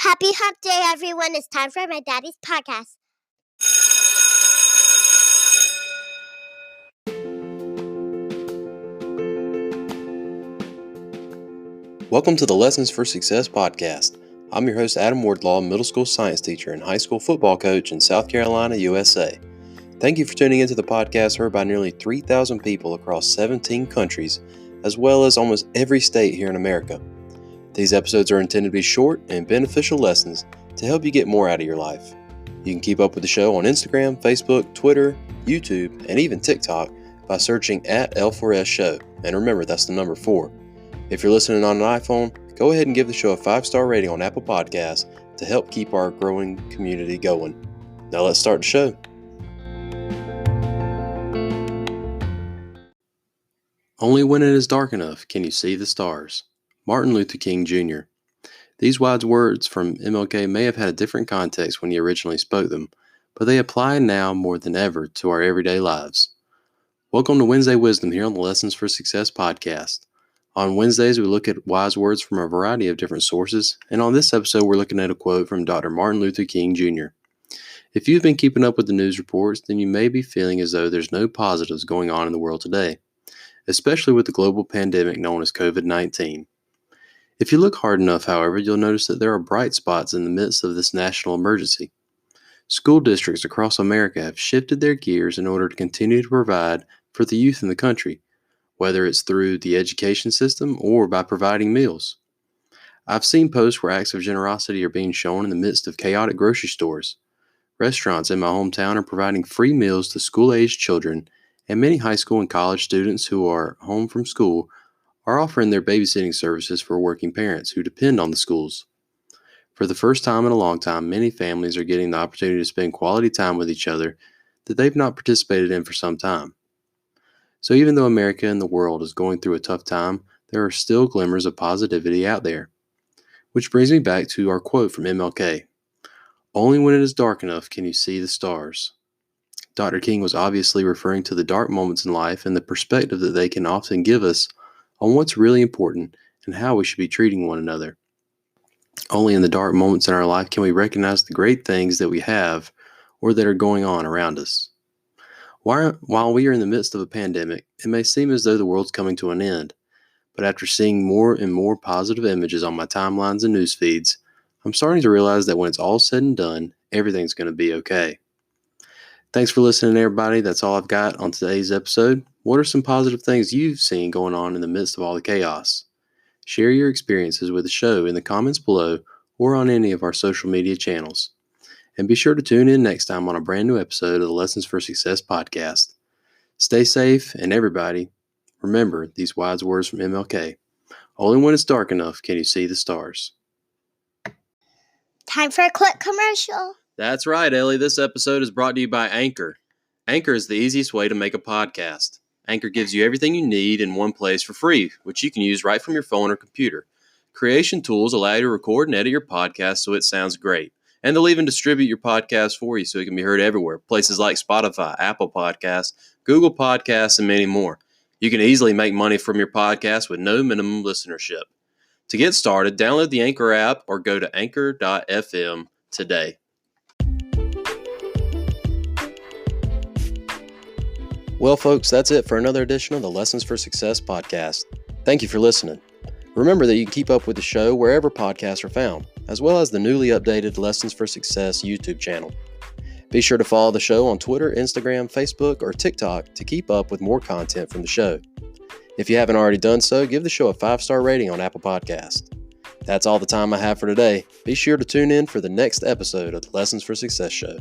Happy Hump Day, everyone. It's time for my daddy's podcast. Welcome to the Lessons for Success podcast. I'm your host, Adam Wardlaw, middle school science teacher and high school football coach in South Carolina, USA. Thank you for tuning into the podcast heard by nearly 3,000 people across 17 countries, as well as almost every state here in America. These episodes are intended to be short and beneficial lessons to help you get more out of your life. You can keep up with the show on Instagram, Facebook, Twitter, YouTube, and even TikTok by searching at L4S Show. And remember, that's the number 4. If you're listening on an iPhone, go ahead and give the show a 5-star rating on Apple Podcasts to help keep our growing community going. Now let's start the show. Only when it is dark enough can you see the stars. Martin Luther King Jr. These wise words from MLK may have had a different context when he originally spoke them, but they apply now more than ever to our everyday lives. Welcome to Wednesday Wisdom here on the Lessons for Success podcast. On Wednesdays, we look at wise words from a variety of different sources, and on this episode, we're looking at a quote from Dr. Martin Luther King Jr. If you've been keeping up with the news reports, then you may be feeling as though there's no positives going on in the world today, especially with the global pandemic known as COVID-19. If you look hard enough, however, you'll notice that there are bright spots in the midst of this national emergency. School districts across America have shifted their gears in order to continue to provide for the youth in the country, whether it's through the education system or by providing meals. I've seen posts where acts of generosity are being shown in the midst of chaotic grocery stores. Restaurants in my hometown are providing free meals to school-aged children, and many high school and college students who are home from school are offering their babysitting services for working parents who depend on the schools. For the first time in a long time, many families are getting the opportunity to spend quality time with each other that they've not participated in for some time. So even though America and the world is going through a tough time, there are still glimmers of positivity out there. Which brings me back to our quote from MLK. Only when it is dark enough can you see the stars. Dr. King was obviously referring to the dark moments in life and the perspective that they can often give us on what's really important and how we should be treating one another. Only in the dark moments in our life can we recognize the great things that we have or that are going on around us. While we are in the midst of a pandemic, it may seem as though the world's coming to an end, but after seeing more and more positive images on my timelines and news feeds, I'm starting to realize that when it's all said and done, everything's going to be okay. Thanks for listening, everybody. That's all I've got on today's episode. What are some positive things you've seen going on in the midst of all the chaos? Share your experiences with the show in the comments below or on any of our social media channels. And be sure to tune in next time on a brand new episode of the Lessons for Success podcast. Stay safe, and everybody, remember these wise words from MLK. Only when it's dark enough can you see the stars. Time for a quick commercial. That's right, Ellie. This episode is brought to you by Anchor. Anchor is the easiest way to make a podcast. Anchor gives you everything you need in one place for free, which you can use right from your phone or computer. Creation tools allow you to record and edit your podcast so it sounds great. And they'll even distribute your podcast for you so it can be heard everywhere. Places like Spotify, Apple Podcasts, Google Podcasts, and many more. You can easily make money from your podcast with no minimum listenership. To get started, download the Anchor app or go to anchor.fm today. Well, folks, that's it for another edition of the Lessons for Success podcast. Thank you for listening. Remember that you can keep up with the show wherever podcasts are found, as well as the newly updated Lessons for Success YouTube channel. Be sure to follow the show on Twitter, Instagram, Facebook, or TikTok to keep up with more content from the show. If you haven't already done so, give the show a 5-star rating on Apple Podcasts. That's all the time I have for today. Be sure to tune in for the next episode of the Lessons for Success show.